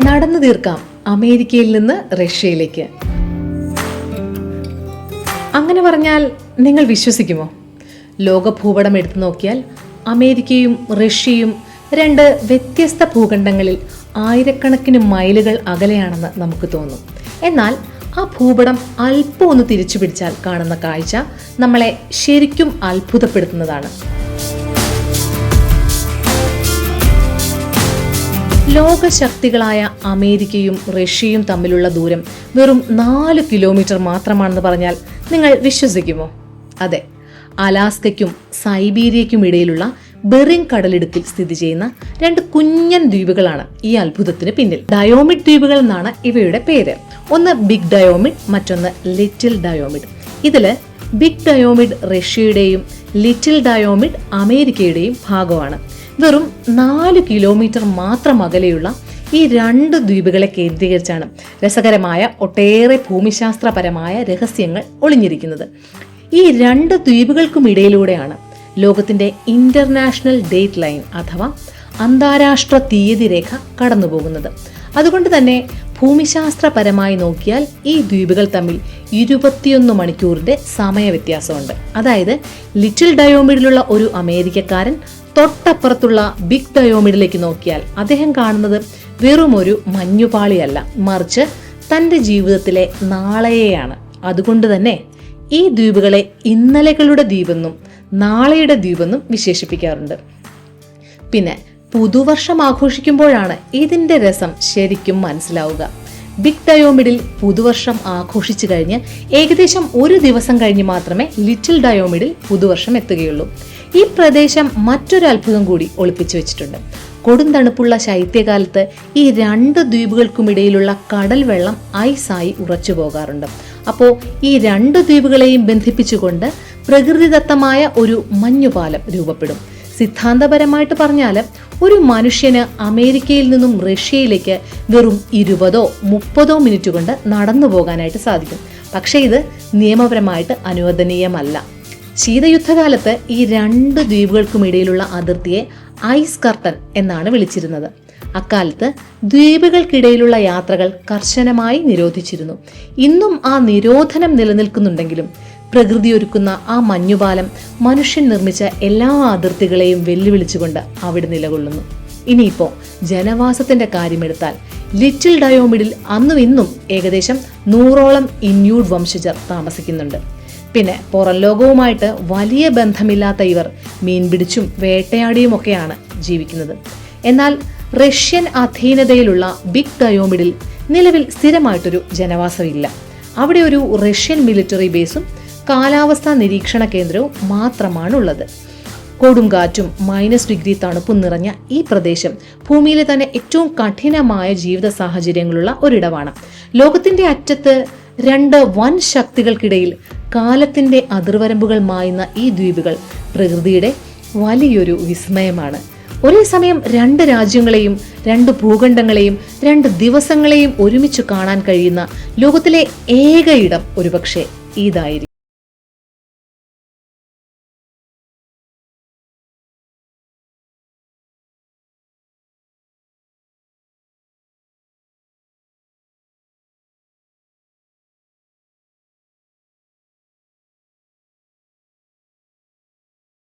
നടന്നു തീർക്കാം അമേരിക്കയിൽ നിന്ന് റഷ്യയിലേക്ക്. അങ്ങനെ പറഞ്ഞാൽ നിങ്ങൾ വിശ്വസിക്കുമോ? ലോക ഭൂപടം എടുത്തു നോക്കിയാൽ അമേരിക്കയും റഷ്യയും രണ്ട് വ്യത്യസ്ത ഭൂഖണ്ഡങ്ങളിൽ ആയിരക്കണക്കിന് മൈലുകൾ അകലെയാണെന്ന് നമുക്ക് തോന്നും. എന്നാൽ ആ ഭൂപടം അല്പം ഒന്ന് തിരിച്ചു പിടിച്ചാൽ കാണുന്ന കാഴ്ച നമ്മളെ ശരിക്കും അത്ഭുതപ്പെടുത്തുന്നതാണ്. ലോകശക്തികളായ അമേരിക്കയും റഷ്യയും തമ്മിലുള്ള ദൂരം വെറും 4 കിലോമീറ്റർ മാത്രമാണെന്ന് പറഞ്ഞാൽ നിങ്ങൾ വിശ്വസിക്കുമോ? അതെ, അലാസ്കയ്ക്കും സൈബീരിയയ്ക്കും ഇടയിലുള്ള ബെറിംഗ് കടലിടുക്കിൽ സ്ഥിതി ചെയ്യുന്ന 2 കുഞ്ഞൻ ദ്വീപുകളാണ് ഈ അത്ഭുതത്തിന് പിന്നിൽ. ഡയോമിഡ് ദ്വീപുകൾ എന്നാണ് ഇവയുടെ പേര്. ഒന്ന് ബിഗ് ഡയോമിഡ്, മറ്റൊന്ന് ലിറ്റിൽ ഡയോമിഡ്. ഇതില് ബിഗ് ഡയോമിഡ് റഷ്യയുടെയും ലിറ്റിൽ ഡയോമിഡ് അമേരിക്കയുടെയും ഭാഗമാണ്. വെറും 4 കിലോമീറ്റർ മാത്രം അകലെയുള്ള ഈ 2 ദ്വീപുകളെ കേന്ദ്രീകരിച്ചാണ് രസകരമായ ഒട്ടേറെ ഭൂമിശാസ്ത്രപരമായ രഹസ്യങ്ങൾ ഒളിഞ്ഞിരിക്കുന്നത്. ഈ 2 ദ്വീപുകൾക്കും ഇടയിലൂടെയാണ് ലോകത്തിന്റെ ഇന്റർനാഷണൽ ഡേറ്റ് ലൈൻ അഥവാ അന്താരാഷ്ട്ര തീയതി രേഖ കടന്നുപോകുന്നത്. അതുകൊണ്ട് തന്നെ ഭൂമിശാസ്ത്രപരമായി നോക്കിയാൽ ഈ ദ്വീപുകൾ തമ്മിൽ 21 മണിക്കൂറിന്റെ സമയവ്യത്യാസമുണ്ട്. അതായത് ലിറ്റിൽ ഡയോമിഡിലുള്ള ഒരു അമേരിക്കക്കാരൻ തൊട്ടപ്പുറത്തുള്ള ബിഗ് ഡയോമിഡിലേക്ക് നോക്കിയാൽ അദ്ദേഹം കാണുന്നത് വെറും ഒരു മഞ്ഞുപാളിയല്ല, മറിച്ച് തന്റെ ജീവിതത്തിലെ നാളെയാണ്. അതുകൊണ്ട് തന്നെ ഈ ദ്വീപുകളെ ഇന്നലകളുടെ ദ്വീപെന്നും നാളെയുടെ ദ്വീപെന്നും വിശേഷിപ്പിക്കാറുണ്ട്. പിന്നെ പുതുവർഷം ആഘോഷിക്കുമ്പോഴാണ് ഇതിന്റെ രസം ശരിക്കും മനസ്സിലാവുക. ബിഗ് ഡയോമിഡിൽ പുതുവർഷം ആഘോഷിച്ചു കഴിഞ്ഞ് ഏകദേശം 1 ദിവസം കഴിഞ്ഞ് മാത്രമേ ലിറ്റിൽ ഡയോമിഡിൽ പുതുവർഷം എത്തുകയുള്ളൂ. ഈ പ്രദേശം മറ്റൊരു അത്ഭുതം കൂടി ഒളിപ്പിച്ചു വെച്ചിട്ടുണ്ട്. കൊടും തണുപ്പുള്ള ശൈത്യകാലത്ത് ഈ 2 ദ്വീപുകൾക്കുമിടയിലുള്ള കടൽ വെള്ളം ഐസായി ഉറച്ചു പോകാറുണ്ട്. അപ്പോൾ ഈ 2 ദ്വീപുകളെയും ബന്ധിപ്പിച്ചുകൊണ്ട് പ്രകൃതിദത്തമായ ഒരു മഞ്ഞുപാലം രൂപപ്പെടും. സിദ്ധാന്തപരമായിട്ട് പറഞ്ഞാൽ ഒരു മനുഷ്യന് അമേരിക്കയിൽ നിന്നും റഷ്യയിലേക്ക് വെറും 20-30 മിനിറ്റ് കൊണ്ട് നടന്നു പോകാനായിട്ട് സാധിക്കും. പക്ഷേ ഇത് നിയമപരമായിട്ട് അനുവദനീയമല്ല. ശീതയുദ്ധകാലത്ത് ഈ 2 ദ്വീപുകൾക്കുമിടയിലുള്ള അതിർത്തിയെ ഐസ് കർട്ടൻ എന്നാണ് വിളിച്ചിരുന്നത്. അക്കാലത്ത് ദ്വീപുകൾക്കിടയിലുള്ള യാത്രകൾ കർശനമായി നിരോധിച്ചിരുന്നു. ഇന്നും ആ നിരോധനം നിലനിൽക്കുന്നുണ്ടെങ്കിലും പ്രകൃതി ഒരുക്കുന്ന ആ മഞ്ഞുപാലം മനുഷ്യൻ നിർമ്മിച്ച എല്ലാ അതിർത്തികളെയും വെല്ലുവിളിച്ചുകൊണ്ട് അവിടെ നിലകൊള്ളുന്നു. ഇനിയിപ്പോ ജനവാസത്തിന്റെ കാര്യമെടുത്താൽ ലിറ്റിൽ ഡയോമിഡിൽ അന്നും ഇന്നും ഏകദേശം 100ഓളം ഇന്യൂഡ് വംശജർ താമസിക്കുന്നുണ്ട്. പിന്നെ പുറം ലോകവുമായിട്ട് വലിയ ബന്ധമില്ലാത്ത ഇവർ മീൻ പിടിച്ചും വേട്ടയാടിയും ഒക്കെയാണ് ജീവിക്കുന്നത്. എന്നാൽ റഷ്യൻ അധീനതയിലുള്ള ബിഗ് ഡയോമിഡിൽ നിലവിൽ സ്ഥിരമായിട്ടൊരു ജനവാസമില്ല. അവിടെ ഒരു റഷ്യൻ മിലിറ്ററി ബേസും കാലാവസ്ഥാ നിരീക്ഷണ കേന്ദ്രവും മാത്രമാണുള്ളത്. കൊടുങ്കാറ്റും -ഡിഗ്രി തണുപ്പും നിറഞ്ഞ ഈ പ്രദേശം ഭൂമിയിലെ തന്നെ ഏറ്റവും കഠിനമായ ജീവിത സാഹചര്യങ്ങളുള്ള ഒരിടമാണ്. ലോകത്തിന്റെ അറ്റത്ത് 2 വൻ ശക്തികൾക്കിടയിൽ കാലത്തിന്റെ അതിർവരമ്പുകൾ മായുന്ന ഈ ദ്വീപുകൾ പ്രകൃതിയുടെ വലിയൊരു വിസ്മയമാണ്. ഒരേ സമയം 2 രാജ്യങ്ങളെയും 2 ഭൂഖണ്ഡങ്ങളെയും 2 ദിവസങ്ങളെയും ഒരുമിച്ച് കാണാൻ കഴിയുന്ന ലോകത്തിലെ ഏക ഇടം ഒരുപക്ഷെ ഇതായിരിക്കും.